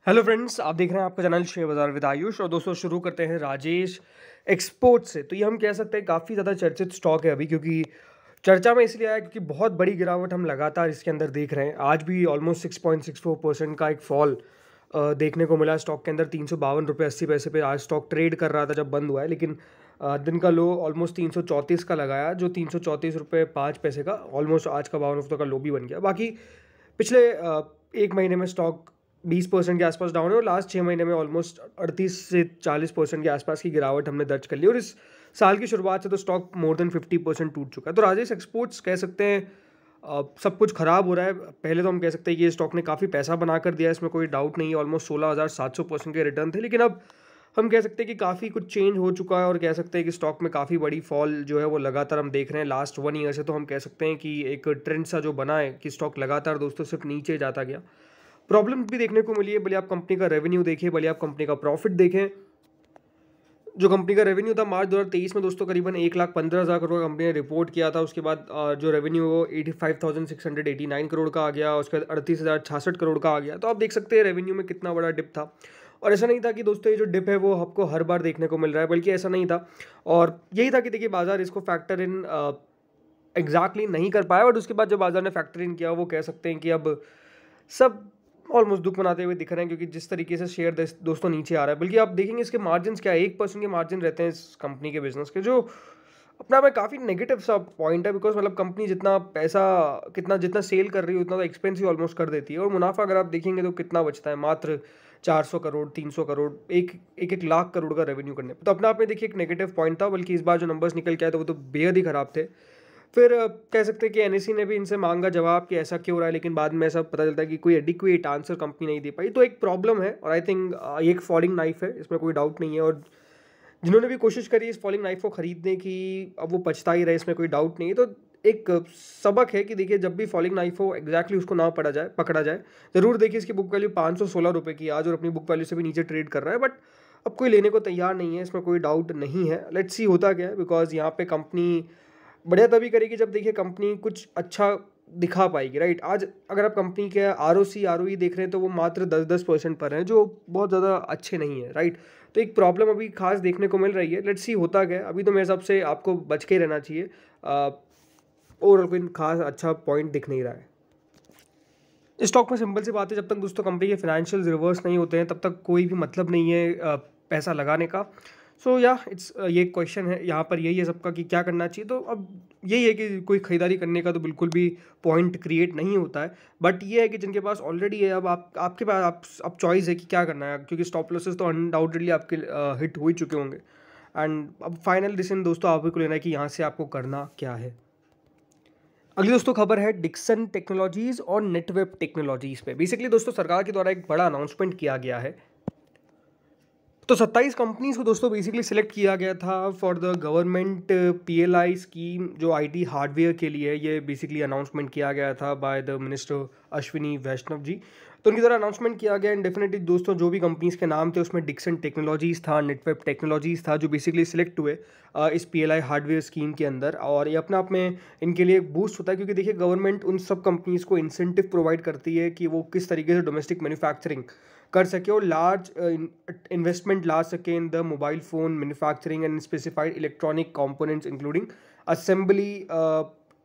Hello friends, आप देख रहे हैं आपका चैनल शेयर बाजार विद आयुष। और दोस्तों शुरू करते हैं राजेश एक्सपोर्ट्स से। तो ये हम कह सकते हैं काफ़ी ज़्यादा चर्चित स्टॉक है अभी, क्योंकि चर्चा में इसलिए आया क्योंकि बहुत बड़ी गिरावट हम लगातार इसके अंदर देख रहे हैं। आज भी ऑलमोस्ट 6.64% का एक फॉल देखने को मिला स्टॉक के अंदर। 352 रुपये 80 पैसे पे आज स्टॉक ट्रेड कर रहा था जब बंद हुआ है, लेकिन दिन का लो ऑलमोस्ट 334 का लगाया, जो 334 रुपये 5 पैसे का ऑलमोस्ट आज का 52 का लो भी बन गया। बाकी पिछले एक महीने में स्टॉक 20% के आसपास डाउन है और लास्ट 6 महीने में ऑलमोस्ट 38 से 40% के आसपास की गिरावट हमने दर्ज कर ली। और इस साल की शुरुआत से तो स्टॉक मोर देन 50% टूट चुका है। तो राजेश एक्सपोर्ट्स कह सकते हैं सब कुछ खराब हो रहा है। पहले तो हम कह सकते हैं कि ये स्टॉक ने काफ़ी पैसा बना कर दिया है, इसमें कोई डाउट नहीं है। ऑलमोस्ट 16,700% के रिटर्न थे, लेकिन अब हम कह सकते हैं कि काफ़ी कुछ चेंज हो चुका है और कह सकते हैं कि स्टॉक में काफ़ी बड़ी फॉल जो है वो लगातार हम देख रहे हैं लास्ट 1 ईयर से। तो हम कह सकते हैं कि एक ट्रेंड सा जो बना है कि स्टॉक लगातार दोस्तों सिर्फ नीचे जाता गया। प्रॉब्लम भी देखने को मिली है, भले आप कंपनी का रेवेन्यू देखें, भले आप कंपनी का प्रॉफिट देखें। जो कंपनी का रेवेन्यू था मार्च 2023 में दोस्तों करीबन 1,15,000 करोड़ का कंपनी ने रिपोर्ट किया था। उसके बाद जो रेवेन्यू वो 85,689 करोड़ का आ गया, उसके बाद 38,066 करोड़ का आ गया। तो आप देख सकते हैं रेवेन्यू में कितना बड़ा डिप था। और ऐसा नहीं था कि दोस्तों ये जो डिप है वो आपको हर बार देखने को मिल रहा है, बल्कि ऐसा नहीं था। और यही था कि देखिए बाजार इसको फैक्टर इन एग्जैक्टली नहीं कर पाया, बट उसके बाद जब बाजार ने फैक्टर इन किया वो कह सकते हैं कि अब सब ऑलमोस्ट दुख मनाते हुए दिख रहे हैं, क्योंकि जिस तरीके से शेयर दोस्तों नीचे आ रहा है। बल्कि आप देखेंगे इसके मार्जिन क्या है, 1% के मार्जिन रहते हैं इस कंपनी के बिजनेस के, जो अपना में काफ़ी नेगेटिव सा पॉइंट है। बिकॉज मतलब कंपनी जितना पैसा जितना सेल कर रही है उतना तो एक्सपेंसिव ऑलमोस्ट कर देती है, और मुनाफा अगर आप देखेंगे तो कितना बचता है, मात्र 400 करोड़ 300 करोड़ एक लाख करोड़ का रेवेन्यू करने पर। तो अपने आप में देखिए एक नेगेटिव पॉइंट था। बल्कि इस बार जो नंबर्स निकल के आए थे वो तो बेहद ही खराब थे। फिर कह सकते हैं कि एनएसई ने भी इनसे मांगा जवाब कि ऐसा क्यों हो रहा है, लेकिन बाद में ऐसा पता चलता है कि कोई एडिक्वेट आंसर कंपनी नहीं दे पाई। तो एक प्रॉब्लम है, और आई थिंक ये एक फॉलिंग नाइफ है, इसमें कोई डाउट नहीं है। और जिन्होंने भी कोशिश करी इस फॉलिंग नाइफ को खरीदने की, अब वो पछता ही रहे, इसमें कोई डाउट नहीं है। तो एक सबक है कि देखिए जब भी फॉलिंग नाइफ हो एग्जैक्टली उसको ना पकड़ा जाए। ज़रूर देखिए इसकी बुक वैल्यू 516 रुपये की आज और अपनी बुक वैल्यू से भी नीचे ट्रेड कर रहा है, बट अब कोई लेने को तैयार नहीं है, इसमें कोई डाउट नहीं है। लेट्स सी होता क्या है, बिकॉज यहाँ पे कंपनी बढ़िया तभी करेगी जब देखिए कंपनी कुछ अच्छा दिखा पाएगी, राइट। आज अगर आप कंपनी के ROC ROE देख रहे हैं तो वो मात्र 10% पर है, जो बहुत ज़्यादा अच्छे नहीं है, राइट। तो एक प्रॉब्लम अभी खास देखने को मिल रही है। लेट्स सी होता क्या है। अभी तो मेरे हिसाब से आपको बच के रहना चाहिए। ओवरऑल कोई खास अच्छा पॉइंट दिख नहीं रहा है इस स्टॉक में। सिंपल सी बात है, जब तक दोस्तों कंपनी के फाइनेंशियल रिवर्स नहीं होते हैं तब तक कोई भी मतलब नहीं है पैसा लगाने का। सो या इट्स ये क्वेश्चन है यहाँ पर, यही है सबका कि क्या करना चाहिए। तो अब यही है कि कोई खरीदारी करने का तो बिल्कुल भी पॉइंट क्रिएट नहीं होता है, बट ये है कि जिनके पास ऑलरेडी है अब आपके पास अब चॉइस है कि क्या करना है, क्योंकि स्टॉप लॉसेस तो अनडाउटेडली आपके हिट हो ही चुके होंगे। एंड अब फाइनल डिसीजन दोस्तों आप ही को लेना है कि यहाँ से आपको करना क्या है। अगली दोस्तों खबर है डिक्सन टेक्नोलॉजीज और नेटवेब टेक्नोलॉजीज पे। बेसिकली दोस्तों सरकार के द्वारा एक बड़ा अनाउंसमेंट किया गया है। तो 27 कंपनीज को दोस्तों बेसिकली सिलेक्ट किया गया था for the government PLI scheme, जो IT हार्डवेयर के लिए ये बेसिकली अनाउंसमेंट किया गया था बाय द मिनिस्टर अश्विनी वैष्णव जी। तो उनकी द्वारा अनाउंसमेंट किया गया। एंड डेफिनेटली दोस्तों जो भी कंपनीज के नाम थे उसमें डिक्सन टेक्नोलॉजीज था, नेटवेब टेक्नोलॉजीज था, जो बेसिकली सिलेक्ट हुए इस PLI हार्डवेयर स्कीम के अंदर। और ये अपने आप में इनके लिए एक बूस्ट होता है, क्योंकि देखिए गवर्नमेंट उन सब कंपनीज को इंसेंटिव प्रोवाइड करती है कि वो किस तरीके से डोमेस्टिक मैन्युफैक्चरिंग कर सके और लार्ज इन्वेस्टमेंट ला सके in the mobile phone manufacturing and specified electronic components including assembly,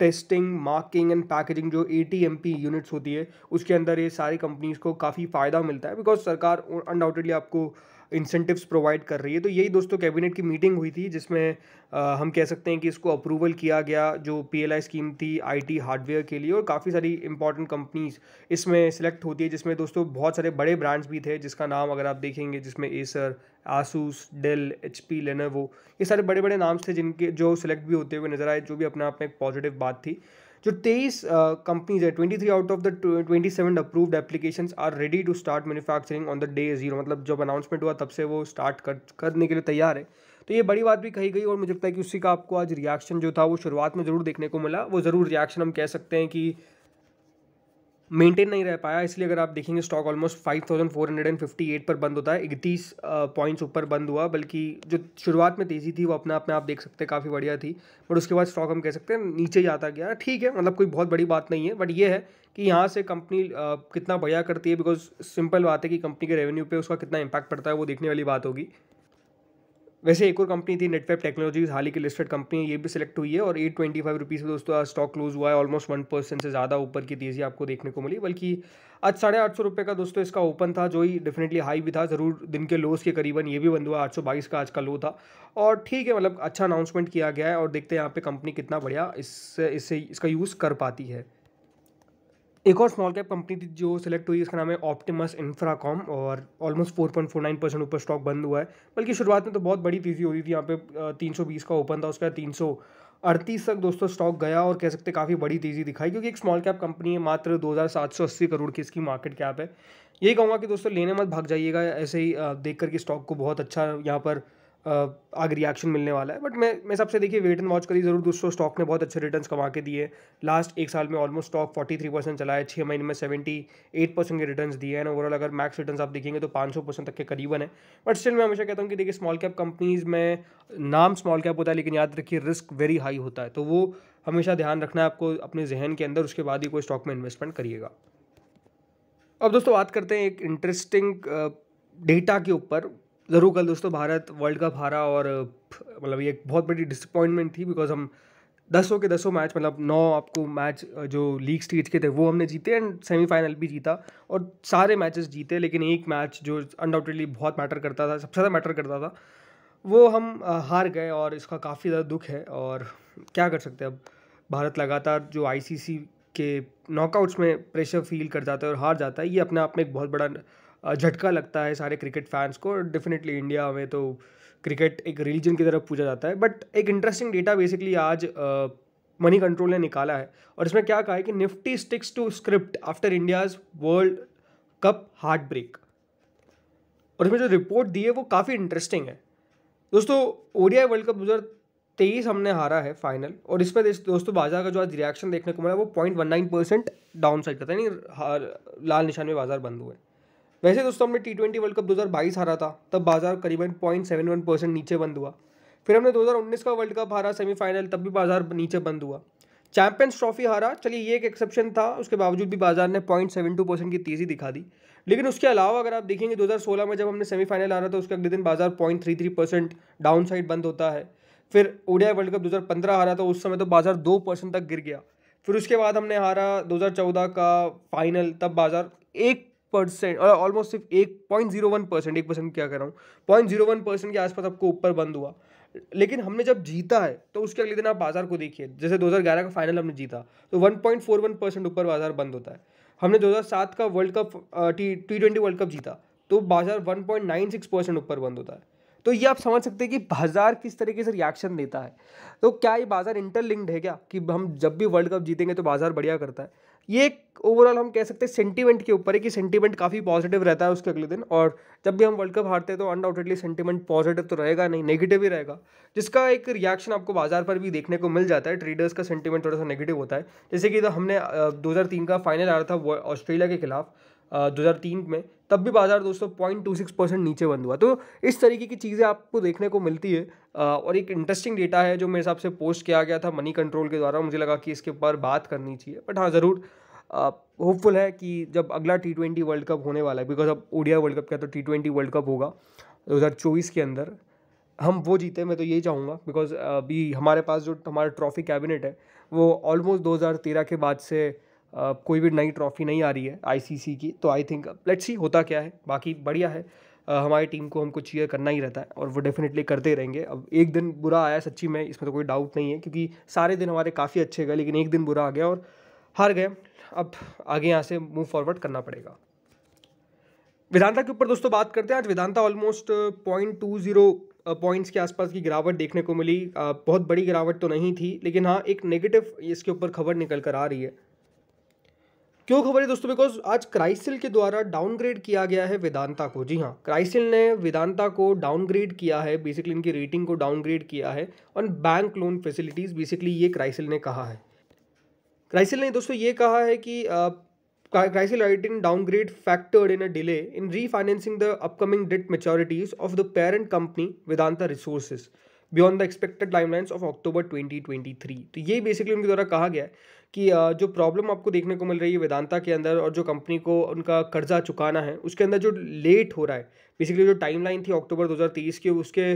testing, marking and packaging. जो ATMP यूनिट्स होती है उसके अंदर ये सारी कंपनीज को काफ़ी फ़ायदा मिलता है, बिकॉज सरकार अनडाउटेडली आपको इंसेंटिव्स प्रोवाइड कर रही है। तो यही दोस्तों कैबिनेट की मीटिंग हुई थी, जिसमें हम कह सकते हैं कि इसको अप्रूवल किया गया, जो PLI स्कीम थी IT हार्डवेयर के लिए। और काफ़ी सारी इंपॉर्टेंट कंपनीज इसमें सिलेक्ट होती है, जिसमें दोस्तों बहुत सारे बड़े ब्रांड्स भी थे, जिसका नाम अगर आप देखेंगे जिसमें Acer, Asus, Dell, HP, Lenovo, ये सारे बड़े बड़े नाम्स थे जिनके जो सिलेक्ट भी होते हुए नजर आए, जो भी अपने आप में एक पॉजिटिव बात थी। जो 23 कंपनीज है, 23 out of the 27 approved applications are ready to start manufacturing on the day zero. मतलब जब अनाउंसमेंट हुआ तब से वो स्टार्ट करने के लिए तैयार है। तो ये बड़ी बात भी कही गई, और मुझे लगता है कि उसी का आपको आज रिएक्शन जो था वो शुरुआत में ज़रूर देखने को मिला। वो ज़रूर रिएक्शन हम कह सकते हैं कि मेंटेन नहीं रह पाया, इसलिए अगर आप देखेंगे स्टॉक ऑलमोस्ट 5458 पर बंद होता है, 31 पॉइंट्स ऊपर बंद हुआ। बल्कि जो शुरुआत में तेज़ी थी वो अपने आप में आप देख सकते हैं काफ़ी बढ़िया थी, बट उसके बाद स्टॉक हम कह सकते हैं नीचे ही आता गया। ठीक है, मतलब कोई बहुत बड़ी बात नहीं है, बट ये है कि यहाँ से कंपनी कितना बढ़िया करती है, बिकॉज सिंपल बात है कि कंपनी के रेवेन्यू पे उसका कितना इंपैक्ट पड़ता है वो देखने वाली बात होगी। वैसे एक और कंपनी थी नेटवेब टेक्नोलॉजीज, हाल ही की लिस्टेड कंपनी है, ये भी सिलेक्ट हुई है और 825 रुपीज़ में दोस्तों आज स्टॉक क्लोज हुआ है। ऑलमोस्ट 1% से ज़्यादा ऊपर की तेज़ी आपको देखने को मिली। बल्कि आज 850 का दोस्तों इसका ओपन था, जो ही डेफिनेटली हाई भी था, ज़रूर दिन के लोस के करीबन ये भी बंद हुआ। 822 का आज का लो था और ठीक है, मतलब अच्छा अनाउंसमेंट किया गया है और देखते हैं यहाँ पे कंपनी कितना बढ़िया इससे इसका यूज़ कर पाती है। एक और स्मॉल कैप कंपनी थी जो सिलेक्ट हुई, इसका नाम है ऑप्टिमस इंफ्राकॉम और ऑलमोस्ट 4.49% ऊपर स्टॉक बंद हुआ है। बल्कि शुरुआत में तो बहुत बड़ी तेज़ी हो रही थी, यहाँ पे 320 का ओपन था, उसका 338 तक दोस्तों स्टॉक गया और कह सकते काफ़ी बड़ी तेज़ी दिखाई, क्योंकि एक स्मॉल कैप कंपनी है, मात्र 2780 करोड़ की इसकी मार्केट कैप है। यही कहूँगा कि दोस्तों लेने मत भाग जाइएगा ऐसे ही देख कर कि स्टॉक को बहुत अच्छा यहाँ पर आगे रिएक्शन मिलने वाला है। बट मैं सबसे देखिए वेट एंड वॉच करिए ज़रूर दोस्तों। स्टॉक ने बहुत अच्छे रिटर्न्स कमा के दिए। लास्ट एक साल में ऑलमोस्ट स्टॉक 43% चला है, 6 महीने में 78% के रिटर्न्स दिए हैं। ओवरऑल अगर मैक्स रिटर्न्स आप देखेंगे तो 500% तक के करीबन है। बट स्टिल मैं हमेशा कहता हूँ कि देखिए स्मॉल कैप कंपनीज़ में नाम स्मॉल कैप होता है, लेकिन याद रखिए रिस्क वेरी हाई होता है, तो वो हमेशा ध्यान रखना है आपको अपने जहन के अंदर, उसके बाद ही कोई स्टॉक में इन्वेस्टमेंट करिएगा। अब दोस्तों बात करते हैं एक इंटरेस्टिंग डेटा के ऊपर। ज़रूर कल दोस्तों भारत वर्ल्ड कप हारा और मतलब ये एक बहुत बड़ी डिसअपॉइंटमेंट थी, बिकॉज हम 10 के 10 मैच, मतलब 9 आपको मैच जो लीग स्टेज के थे वो हमने जीते एंड सेमीफाइनल भी जीता और सारे मैचेस जीते। लेकिन एक मैच जो अनडाउटेडली बहुत मैटर करता था, सबसे ज़्यादा मैटर करता था, वो हम हार गए और इसका काफ़ी ज़्यादा दुख है। और क्या कर सकते हैं, अब भारत लगातार जो आईसीसी के नॉकआउट्स में प्रेशर फील कर जाता है और हार जाता है, ये अपने आप में एक बहुत बड़ा झटका लगता है सारे क्रिकेट फैंस को। डेफिनेटली इंडिया में तो क्रिकेट एक रिलीजन की तरफ पूजा जाता है। बट एक इंटरेस्टिंग डेटा बेसिकली आज मनी कंट्रोल ने निकाला है और इसमें क्या कहा है कि Nifty sticks to script after India's world cup heart break. और इसमें जो रिपोर्ट दी है वो काफ़ी इंटरेस्टिंग है दोस्तों। ओडीआई वर्ल्ड कप 2023 हमने हारा है फाइनल, और इस पर दोस्तों बाजार का जो आज रिएक्शन देखने को मिला वो 0.19% डाउन साइड का था, यानी लाल निशान में बाजार बंद हुए। वैसे दोस्तों हमने T20 वर्ल्ड कप 2022 हारा था, तब बाजार करीबन 0.71% नीचे बंद हुआ। फिर हमने 2019 का वर्ल्ड कप हारा सेमीफाइनल, तब भी बाजार नीचे बंद हुआ। चैंपियंस ट्रॉफी हारा, चलिए ये एक एक्सेप्शन था, उसके बावजूद भी बाजार ने 0.72% की तेज़ी दिखा दी। लेकिन उसके अलावा अगर आप देखेंगे 2016 में जब हमने सेमीफाइनल हारा था, उसके अगले दिन बाजार 0.33% डाउन साइड बंद होता है। फिर ओडीआई वर्ल्ड कप 2015 हारा था, उस समय तो बाजार 2% तक गिर गया। फिर उसके बाद हमने हारा 2014 का फाइनल, तब बाजार 1% ऑलमोस्ट सिर्फ 1.01%, 1% क्या कह रहा हूँ, 0.01% के आसपास आपको ऊपर बंद हुआ। लेकिन हमने जब जीता है तो उसके अगले दिन आप बाजार को देखिए, जैसे 2011 का फाइनल हमने जीता तो 1.41% ऊपर बाजार बंद होता है। हमने 2007 का world cup T20 world cup जीता तो बाजार 1.96% ऊपर बंद होता है। तो ये आप समझ सकते हैं कि बाजार किस तरीके से रिएक्शन देता है। तो क्या ये बाजार इंटरलिंक्ड है क्या, कि हम जब भी वर्ल्ड कप जीतेंगे तो बाजार बढ़िया करता है? ये एक ओवरऑल हम कह सकते हैं सेंटीमेंट के ऊपर है कि सेंटीमेंट काफ़ी पॉजिटिव रहता है उसके अगले दिन, और जब भी हम वर्ल्ड कप हारते हैं तो अनडाउटेडली सेंटीमेंट पॉजिटिव तो रहेगा नहीं, नेगेटिव ही रहेगा, जिसका एक रिएक्शन आपको बाजार पर भी देखने को मिल जाता है। ट्रेडर्स का सेंटीमेंट थोड़ा सा नेगेटिव होता है, जैसे कि तो हमने 2003 का फाइनल आ रहा था ऑस्ट्रेलिया के खिलाफ 2003 में, तब भी बाजार दोस्तों 0.26% नीचे बंद हुआ। तो इस तरीके की चीज़ें आपको देखने को मिलती है और एक इंटरेस्टिंग डेटा है जो मेरे हिसाब से पोस्ट किया गया था मनी कंट्रोल के द्वारा। मुझे लगा कि इसके ऊपर बात करनी चाहिए, बट हाँ ज़रूर होपफुल है कि जब अगला T20 वर्ल्ड कप होने वाला है, बिकॉज अब ओडीआई वर्ल्ड कप क्या तो T20 वर्ल्ड कप होगा 2024 के अंदर, हम वो जीते। मैं तो यही चाहूँगा, बिकॉज अभी हमारे पास जो हमारा ट्रॉफी कैबिनेट है वो ऑलमोस्ट 2013 के बाद से कोई भी नई ट्रॉफी नहीं आ रही है आईसीसी की। तो आई थिंक लेट्स सी होता क्या है, बाकी बढ़िया है। हमारी टीम को हमको चीयर करना ही रहता है और वो डेफिनेटली करते रहेंगे। अब एक दिन बुरा आया सच्ची में, इसमें तो कोई डाउट नहीं है, क्योंकि सारे दिन हमारे काफ़ी अच्छे गए, लेकिन एक दिन बुरा आ गया और हार गए। अब आगे यहाँ से मूव फॉरवर्ड करना पड़ेगा। वेदांता के ऊपर दोस्तों बात करते हैं। आज वेदांता ऑलमोस्ट 0.20 पॉइंट्स के आसपास की गिरावट देखने को मिली। बहुत बड़ी गिरावट तो नहीं थी, लेकिन हाँ एक नेगेटिव इसके ऊपर खबर निकल कर आ रही है। क्यों खबर है दोस्तों? बिकॉज आज क्राइसिल के द्वारा डाउनग्रेड किया गया है वेदांता को। जी हाँ, क्राइसिल ने वेदांता को डाउनग्रेड किया है, बेसिकली इनकी रेटिंग को डाउनग्रेड किया है on bank loan facilities. Basically ये क्राइसिल ने कहा है। क्राइसिल ने दोस्तों ये कहा है कि CRISIL rating downgrade factored in a delay in refinancing the upcoming debt maturities of the parent company Vedanta Resources beyond the expected timelines of October 2023। तो ये बेसिकली उनके द्वारा कहा गया है कि जो प्रॉब्लम आपको देखने को मिल रही है वेदांता के अंदर और जो कंपनी को उनका कर्जा चुकाना है उसके अंदर जो लेट हो रहा है, बेसिकली जो टाइमलाइन थी अक्टूबर 2023 की उसके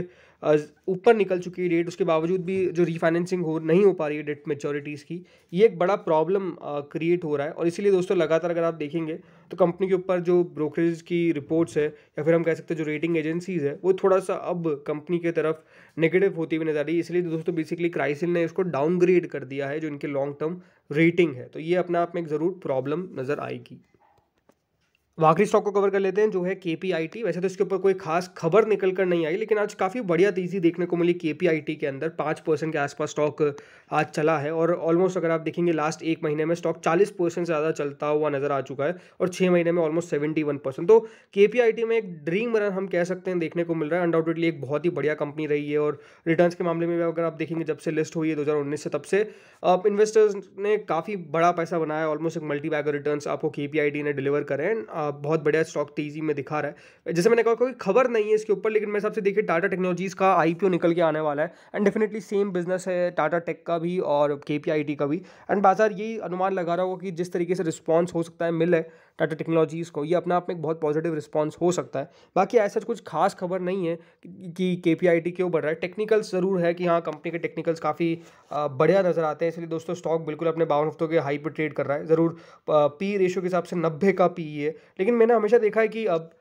ऊपर निकल चुकी है डेट, उसके बावजूद भी जो रीफाइनेंसिंग नहीं हो पा रही है डेट मैच्योरिटीज़ की, ये एक बड़ा प्रॉब्लम क्रिएट हो रहा है। और इसीलिए दोस्तों लगातार अगर आप देखेंगे तो कंपनी के ऊपर जो ब्रोकरेज की रिपोर्ट्स है या फिर हम कह सकते हैं जो रेटिंग एजेंसीज है वो थोड़ा सा अब कंपनी की तरफ नेगेटिव होती हुई नजर आ रही है। इसलिए दोस्तों बेसिकली क्राइसिल ने इसको डाउनग्रेड कर दिया है जो इनके लॉन्ग टर्म रेटिंग है, तो ये अपने आप में एक ज़रूर प्रॉब्लम नज़र आएगी। आखिरी स्टॉक को कवर कर लेते हैं जो है KPIT। वैसे तो इसके ऊपर कोई खास खबर निकल कर नहीं आई, लेकिन आज काफ़ी बढ़िया तेज़ी देखने को मिली KPIT के अंदर। 5% के आसपास स्टॉक आज चला है और ऑलमोस्ट अगर आप देखेंगे लास्ट एक महीने में स्टॉक 40% से ज़्यादा चलता हुआ नज़र आ चुका है और 6 महीने में ऑलमोस्ट 71%। तो KPIT में एक ड्रीम रन हम कह सकते हैं देखने को मिल रहा है। अनडाउटेडली एक बहुत ही बढ़िया कंपनी रही है और रिटर्न्स के मामले में अगर आप देखेंगे जब से लिस्ट हुई है 2019 से, तब से इन्वेस्टर्स ने काफ़ी बड़ा पैसा बनाया। ऑलमोस्ट एक मल्टी बैगर रिटर्न्स आपको KPIT ने डिलीवर करे हैं। बहुत बढ़िया स्टॉक तेजी में दिखा रहा है। जैसे मैंने कहा कोई खबर नहीं है इसके ऊपर, लेकिन मेरे हिसाब से देखिए टाटा टेक्नोलॉजीज का IPO निकल के आने वाला है एंड डेफिनेटली सेम बिजनेस है टाटा टेक का भी और KPIT का भी। एंड बाजार यही अनुमान लगा रहा होगा कि जिस तरीके से रिस्पॉन्स हो सकता है मिल है टाटा टेक्नोलॉजीज़ को, ये अपने आप में एक बहुत पॉजिटिव रिस्पॉन्स हो सकता है। बाकी ऐसा कुछ खास खबर नहीं है कि KPIT क्यों बढ़ रहा है। टेक्निकल्स ज़रूर है कि हाँ कंपनी के टेक्निकल्स काफ़ी बढ़िया नज़र आते हैं, इसलिए दोस्तों स्टॉक बिल्कुल अपने 52 हफ्तों के हाई पर ट्रेड कर रहा है। ज़रूर पी रेशियो के हिसाब से 90 का PE है, लेकिन मैंने हमेशा देखा है कि अब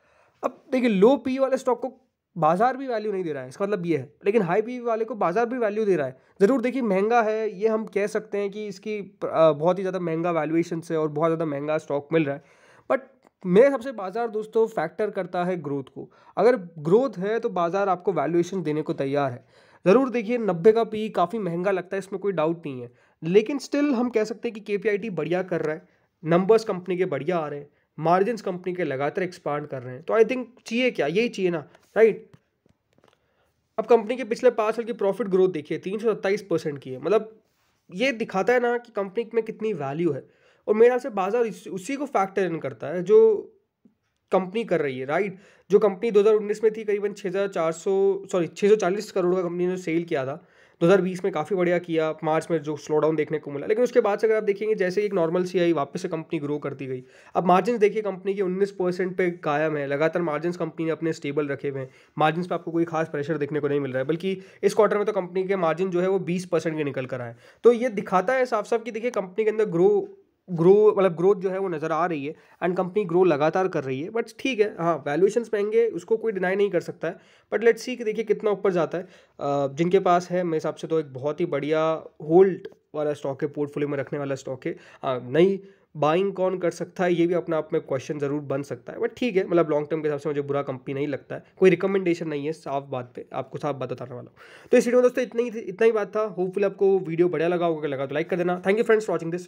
देखिए लो PE वाले स्टॉक को बाजार भी वैल्यू नहीं दे रहा है, इसका मतलब ये है, लेकिन हाई PE वाले को बाजार भी वैल्यू दे रहा है। ज़रूर देखिए महंगा है, ये हम कह सकते हैं कि इसकी बहुत ही ज़्यादा महंगा वैल्यूएशन से और बहुत ज़्यादा महंगा स्टॉक मिल रहा है। बट मेरे हिसाब से बाजार दोस्तों फैक्टर करता है ग्रोथ को। अगर ग्रोथ है तो बाजार आपको वैल्यूएशन देने को तैयार है। ज़रूर देखिए 90 का PE काफ़ी महंगा लगता है, इसमें कोई डाउट नहीं है, लेकिन स्टिल हम कह सकते हैं कि KPIT बढ़िया कर रहा है, नंबर्स कंपनी के बढ़िया आ रहे हैं, मार्जिन्स कंपनी के लगातार एक्सपांड कर रहे हैं। तो आई थिंक चाहिए क्या, यही चाहिए ना, राइट। अब कंपनी के पिछले 5 साल की प्रॉफिट ग्रोथ देखिए 327% की है, मतलब ये दिखाता है ना कि कंपनी में कितनी वैल्यू है। और मेरे ख्याल से बाजार उसी को फैक्टर इन करता है जो कंपनी कर रही है, राइट। जो कंपनी 2019 में थी करीबन 640 करोड़ का कंपनी ने सेल किया था, 2020 में काफ़ी बढ़िया किया, मार्च में जो स्लो डाउन देखने को मिला, लेकिन उसके बाद से अगर आप देखेंगे जैसे एक नॉर्मल सी आई वापस से कंपनी ग्रो करती गई। अब मार्जिन देखिए कंपनी के 19% पे कायम है, लगातार मार्जिन कंपनी ने अपने स्टेबल रखे हुए हैं। मार्जिन पे आपको कोई खास प्रेशर देखने को नहीं मिल रहा है, बल्कि इस क्वार्टर में तो कंपनी के मार्जिन जो है वो 20% के निकल कर आए। तो ये दिखाता है साफ साफ कि देखिए कंपनी के अंदर ग्रोथ जो है वो नज़र आ रही है एंड कंपनी ग्रो लगातार कर रही है। बट ठीक है, हाँ वैल्यूएशंस महंगे, उसको कोई डिनाई नहीं कर सकता है, बट लेट्स सी कि देखिए कितना ऊपर जाता है। जिनके पास है मेरे हिसाब से तो एक बहुत ही बढ़िया होल्ड वाला स्टॉक है, पोर्टफोलियो में रखने वाला स्टॉक है। नई बाइंग कौन कर सकता है ये भी अपने आप में क्वेश्चन ज़रूर बन सकता है, बट ठीक है, मतलब लॉन्ग टर्म के हिसाब से मुझे बुरा कंपनी नहीं लगता है। कोई रिकमेंडेशन नहीं है, साफ बात पे आपको साफ बात बताने वाला हूँ। तो इस वीडियो में दोस्तों इतना ही बात था। होपफुली आपको वीडियो बढ़िया लगा होगा, लगा तो लाइक कर देना। Thank you friends for watching this.